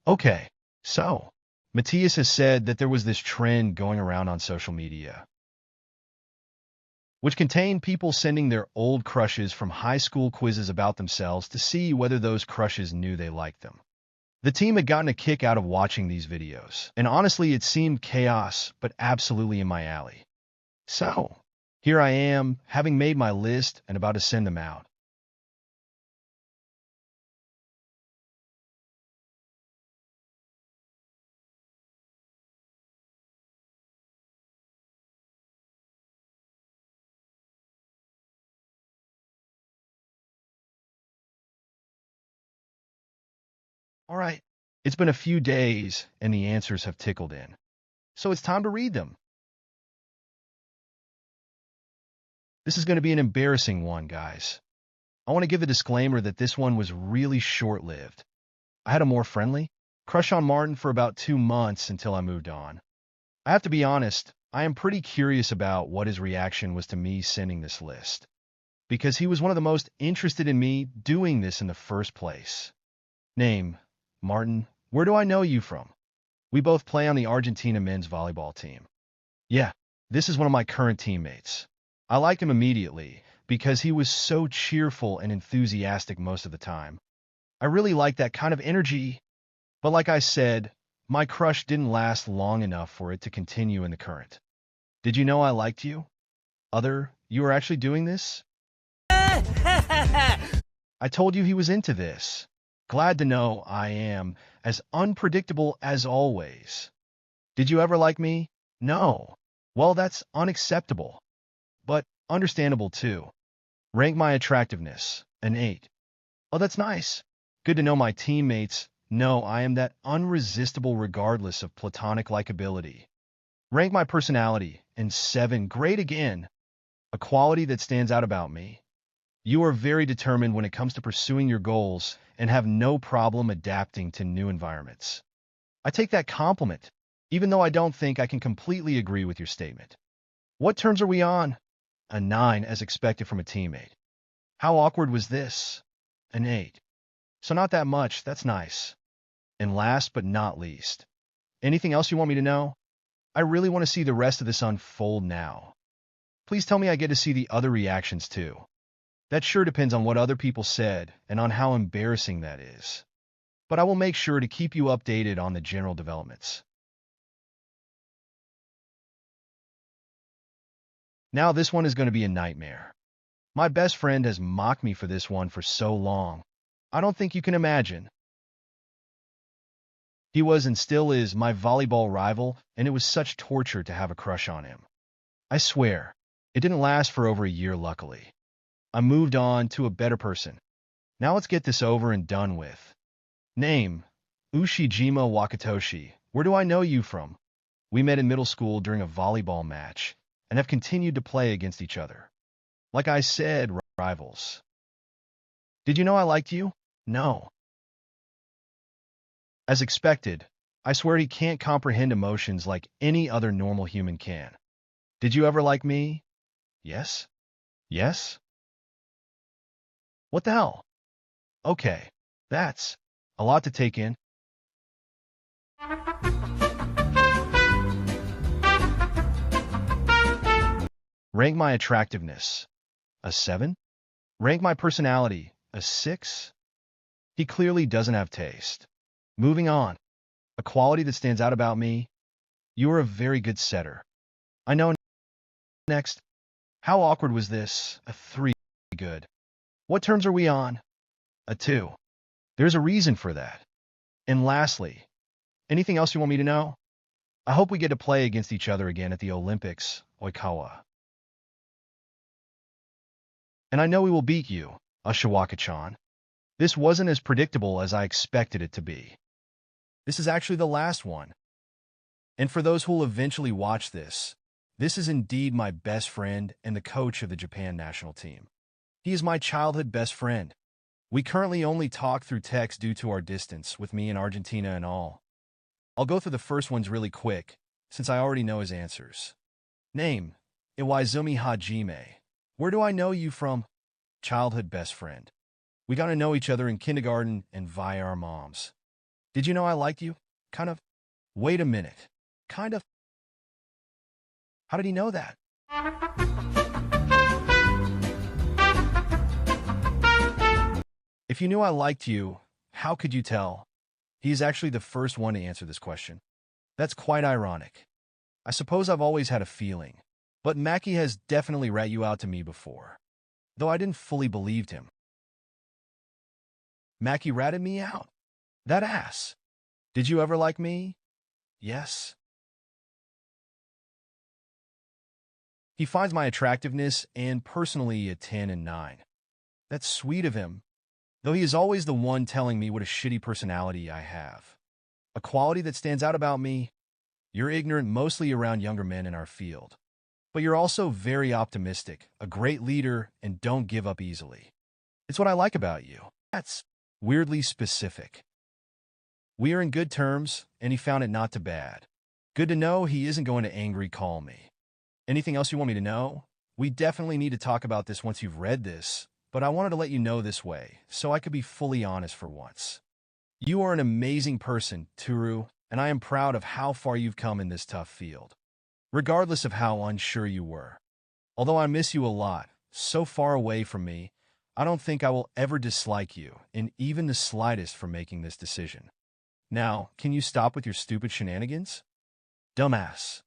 Okay, so Matthias has said that there was this trend going around on social media, which contained people sending their old crushes from high school quizzes about themselves to see whether those crushes knew they liked them. The team had gotten a kick out of watching these videos, and honestly, it seemed chaos, but absolutely in my alley. So, here I am, having made my list and about to send them out. All right, it's been a few days, and the answers have tickled in. So it's time to read them. This is going to be an embarrassing one, guys. I want to give a disclaimer that this one was really short-lived. I had a more friendly crush on Martin for about 2 months until I moved on. I have to be honest, I am pretty curious about what his reaction was to me sending this list, because he was one of the most interested in me doing this in the first place. Name: Martin. Where do I know you from? We both play on the Argentina men's volleyball team. Yeah, this is one of my current teammates. I liked him immediately because he was so cheerful and enthusiastic most of the time. I really liked that kind of energy, but like I said, my crush didn't last long enough for it to continue in the current. Did you know I liked you? You were actually doing this? I told you he was into this. Glad to know I am as unpredictable as always. Did you ever like me? No. Well, that's unacceptable, but understandable too. Rank my attractiveness an 8. Oh, that's nice. Good to know my teammates know I am that unresistible regardless of platonic likability. Rank my personality an 7. Great again. A quality that stands out about me: you are very determined when it comes to pursuing your goals and have no problem adapting to new environments. I take that compliment, even though I don't think I can completely agree with your statement. What terms are we on? A 9, as expected from a teammate. How awkward was this? An 8. So not that much, that's nice. And last but not least, anything else you want me to know? I really want to see the rest of this unfold now. Please tell me I get to see the other reactions too. That sure depends on what other people said and on how embarrassing that is. But I will make sure to keep you updated on the general developments. Now this one is going to be a nightmare. My best friend has mocked me for this one for so long. I don't think you can imagine. He was and still is my volleyball rival, and it was such torture to have a crush on him. I swear, it didn't last for over a year, luckily. I moved on to a better person. Now let's get this over and done with. Name: Ushijima Wakatoshi. Where do I know you from? We met in middle school during a volleyball match and have continued to play against each other. Like I said, rivals. Did you know I liked you? No. As expected, I swear he can't comprehend emotions like any other normal human can. Did you ever like me? Yes? Yes? What the hell? Okay, that's a lot to take in. Rank my attractiveness a 7. Rank my personality a 6. He clearly doesn't have taste. Moving on. A quality that stands out about me: you are a very good setter. I know. Next. How awkward was this? A 3. Good. What terms are we on? A 2. There's a reason for that. And lastly, anything else you want me to know? I hope we get to play against each other again at the Olympics, Oikawa. And I know we will beat you, Ushijima-chan. This wasn't as predictable as I expected it to be. This is actually the last one. And for those who will eventually watch this is indeed my best friend and the coach of the Japan national team. He is my childhood best friend. We currently only talk through text due to our distance, with me in Argentina and all. I'll go through the first ones really quick, since I already know his answers. Name: Iwaizumi Hajime. Where do I know you from? Childhood best friend. We got to know each other in kindergarten and via our moms. Did you know I liked you? Kind of. Wait a minute. Kind of. How did he know that? If you knew I liked you, how could you tell? He is actually the first one to answer this question. That's quite ironic. I suppose I've always had a feeling, but Mackie has definitely rat you out to me before, though I didn't fully believe him. Mackie ratted me out. That ass. Did you ever like me? Yes. He finds my attractiveness and personally a 10 and 9. That's sweet of him, though he is always the one telling me what a shitty personality I have. A quality that stands out about me: you're ignorant mostly around younger men in our field. But you're also very optimistic, a great leader, and don't give up easily. It's what I like about you. That's weirdly specific. We are in good terms, and he found it not too bad. Good to know he isn't going to angry call me. Anything else you want me to know? We definitely need to talk about this once you've read this, but I wanted to let you know this way, so I could be fully honest for once. You are an amazing person, Tooru, and I am proud of how far you've come in this tough field, regardless of how unsure you were. Although I miss you a lot, so far away from me, I don't think I will ever dislike you, in even the slightest, for making this decision. Now, can you stop with your stupid shenanigans? Dumbass.